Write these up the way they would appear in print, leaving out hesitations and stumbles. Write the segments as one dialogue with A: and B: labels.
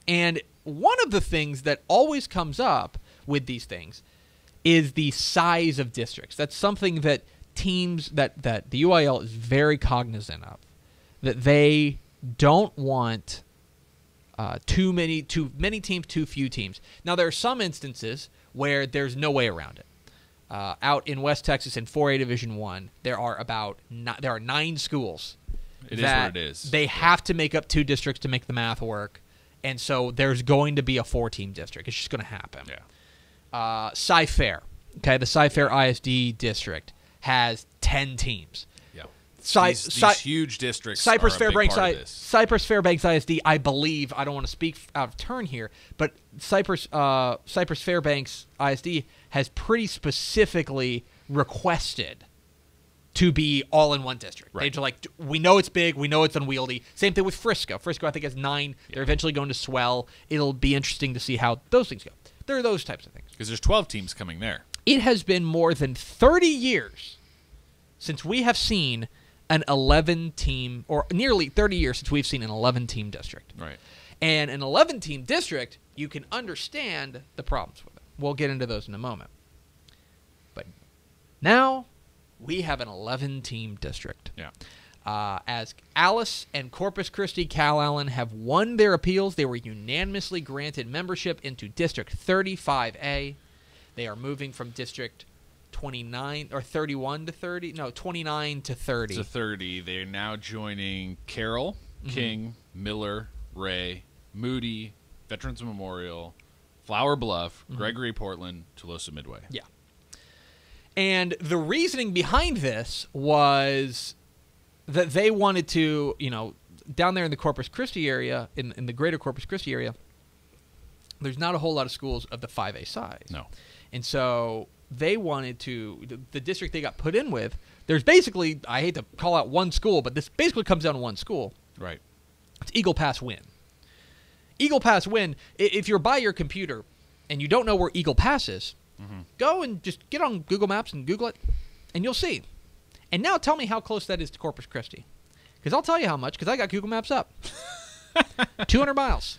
A: And one of the things that always comes up with these things is the size of districts. That's something that teams that the UIL is very cognizant of, that they don't want too many teams, too few teams. Now, there are some instances where there's no way around it. Out in West Texas in 4A Division I, there are 9 schools.
B: It is what it is.
A: They have to make up 2 districts to make the math work, and so there's going to be a 4-team district. It's just going to happen.
B: Yeah.
A: Cy-Fair, okay, the Cy-Fair ISD district has 10 teams.
B: Yeah. These huge districts
A: Cypress
B: are a big part of this.
A: Cypress Fairbanks ISD, I believe, I don't want to speak out of turn here, but Cypress Fairbanks ISD has pretty specifically requested to be all in one district.
B: Right.
A: They're like, we know it's big, we know it's unwieldy. Same thing with Frisco. Frisco, I think, has 9. Yeah. They're eventually going to swell. It'll be interesting to see how those things go. There are those types of things.
B: Because there's 12 teams coming there.
A: It has been more than 30 years since we have seen an 11-team, or nearly 30 years since we've seen an 11-team district.
B: Right.
A: And an 11-team district, you can understand the problems with it. We'll get into those in a moment. But now we have an 11-team district.
B: Yeah.
A: As Alice and Corpus Christi Calallen have won their appeals, they were unanimously granted membership into District 35A. They are moving from District 29 or 31 to 30. No, 29 to 30.
B: To 30. They're now joining Carroll, King, Miller, Ray, Moody, Veterans Memorial, Flower Bluff, Gregory Portland, Tolosa Midway.
A: Yeah. And the reasoning behind this was that they wanted to, down there in the Corpus Christi area, in the greater Corpus Christi area, there's not a whole lot of schools of the 5A size.
B: No.
A: And so they wanted to, the district they got put in with, there's basically, I hate to call out one school, but this basically comes down to one school.
B: Right.
A: It's Eagle Pass Win. Eagle Pass Win, if you're by your computer and you don't know where Eagle Pass is, go and just get on Google Maps and Google it, and you'll see. And now tell me how close that is to Corpus Christi. Because I'll tell you how much, because I got Google Maps up. 200 miles.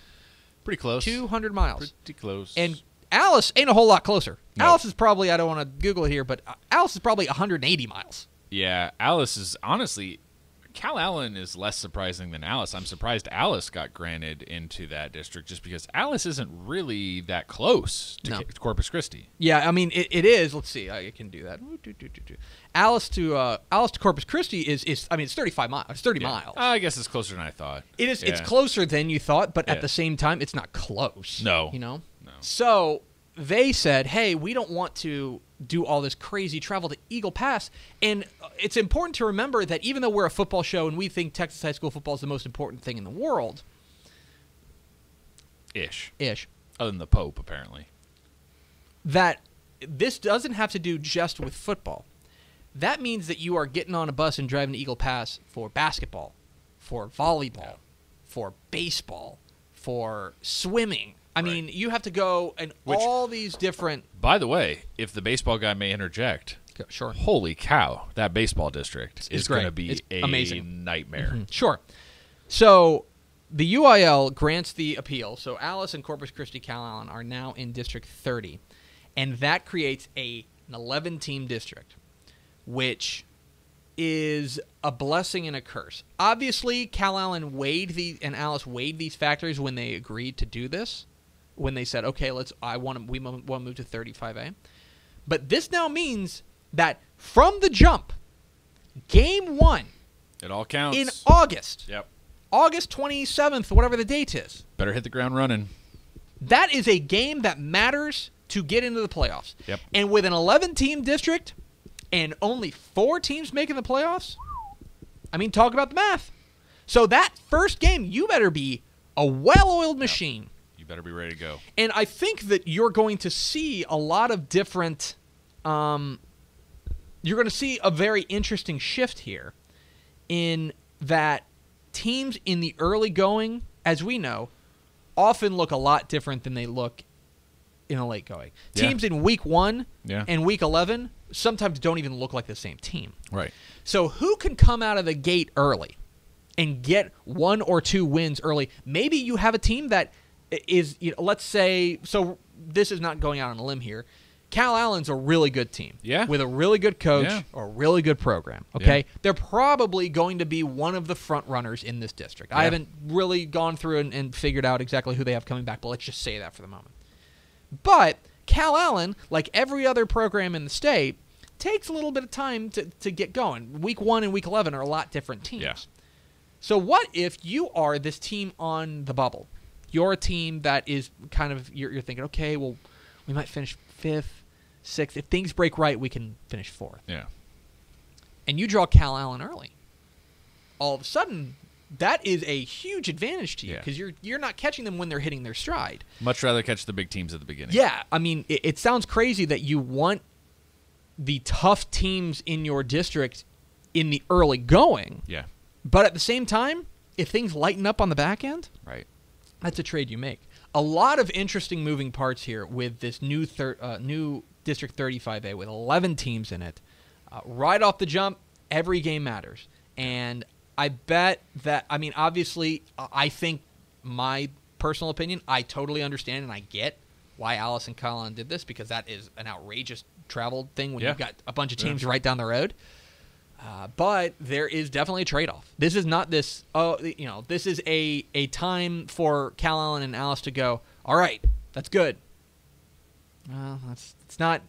B: Pretty close.
A: 200 miles.
B: Pretty close.
A: And Alice ain't a whole lot closer.
B: No.
A: Alice is probably, I don't want to Google it here, but Alice is probably 180 miles.
B: Yeah, Alice is, honestly, Calallen is less surprising than Alice. I'm surprised Alice got granted into that district just because Alice isn't really that close to Corpus Christi.
A: Yeah, I mean, it is. Let's see. I can do that. Alice to Corpus Christi is I mean, it's 35 miles. It's 30 miles.
B: I guess it's closer than I thought.
A: It is.
B: Yeah.
A: It's closer than you thought, but at the same time, it's not close.
B: No.
A: No.
B: So
A: they said, hey, we don't want to do all this crazy travel to Eagle Pass. And it's important to remember that even though we're a football show and we think Texas high school football is the most important thing in the world.
B: Ish.
A: Other
B: than the Pope, apparently.
A: That this doesn't have to do just with football. That means that you are getting on a bus and driving to Eagle Pass for basketball, for volleyball, for baseball, for swimming. I mean, you have to go and all these different...
B: By the way, if the baseball guy may interject,
A: sure.
B: Holy cow, that baseball district is going to be
A: amazing.
B: Nightmare.
A: Sure. So the UIL grants the appeal. So Alice and Corpus Christi Calallen are now in District 30. And that creates an 11-team district, which is a blessing and a curse. Obviously, Calallen and Alice weighed these factors when they agreed to do this. When they said, okay, we want to move to 35A. But this now means that from the jump, Game 1.
B: It all counts.
A: In August.
B: Yep.
A: August 27th, whatever the date is.
B: Better hit the ground running.
A: That is a game that matters to get into the playoffs.
B: Yep.
A: And with an 11-team district and only 4 teams making the playoffs, I mean, talk about the math. So that first game, you better be a well-oiled machine.
B: Yep. Better be ready to go.
A: And I think that you're going to see a lot of different you're going to see a very interesting shift here in that teams in the early going, as we know, often look a lot different than they look in a late going.
B: Yeah.
A: Teams in week 1 and week 11 sometimes don't even look like the same team.
B: Right.
A: So who can come out of the gate early and get 1 or 2 wins early? Maybe you have a team that is, let's say, so this is not going out on a limb here. Calallen's a really good team.
B: Yeah.
A: With a really good coach or a really good program. Okay.
B: Yeah.
A: They're probably going to be one of the front runners in this district.
B: Yeah.
A: I haven't really gone through and figured out exactly who they have coming back, but let's just say that for the moment. But Calallen, like every other program in the state, takes a little bit of time to get going. Week 1 and Week 11 are a lot different teams.
B: Yeah.
A: So what if you are this team on the bubble? You're a team that is kind of, you're thinking, okay, well, we might finish 5th, 6th. If things break right, we can finish 4th.
B: Yeah.
A: And you draw Calallen early. All of a sudden, that is a huge advantage to you because you're not catching them when they're hitting their stride.
B: Much rather catch the big teams at the beginning.
A: Yeah. I mean, it sounds crazy that you want the tough teams in your district in the early going.
B: Yeah.
A: But at the same time, if things lighten up on the back end,
B: right,
A: that's a trade you make. A lot of interesting moving parts here with this new District 35A with 11 teams in it. Right off the jump, every game matters. And I bet that, I mean, obviously, I think my personal opinion, I totally understand and I get why Alice and Calallen did this because that is an outrageous travel thing when you've got a bunch of teams right down the road. But there is definitely a trade-off. This is not this, this is a time for Calallen and Alice to go, all right, that's good. Well, it's not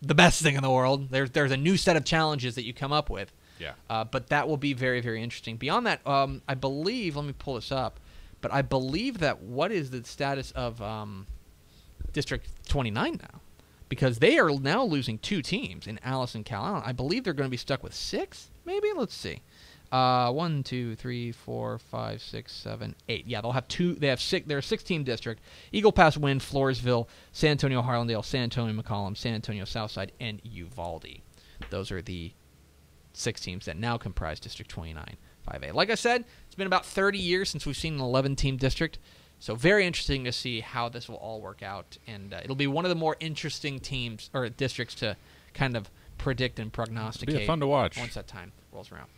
A: the best thing in the world. There's a new set of challenges that you come up with.
B: Yeah.
A: But that will be very, very interesting. Beyond that, I believe, let me pull this up, but I believe that what is the status of District 29 now? Because they are now losing 2 teams in Alice and Calallen. I believe they're going to be stuck with 6, maybe? Let's see. 1, 2, 3, 4, 5, 6, 7, 8. Yeah, they'll have 2. They have 6. They're a 6-team district. Eagle Pass, Wynn, Floresville, San Antonio, Harlandale, San Antonio, McCollum, San Antonio, Southside, and Uvalde. Those are the 6 teams that now comprise District 29 5A. Like I said, it's been about 30 years since we've seen an 11-team district. So very interesting to see how this will all work out, and it'll be one of the more interesting teams or districts to kind of predict and prognosticate.
B: It'll be fun to watch
A: once that time rolls around.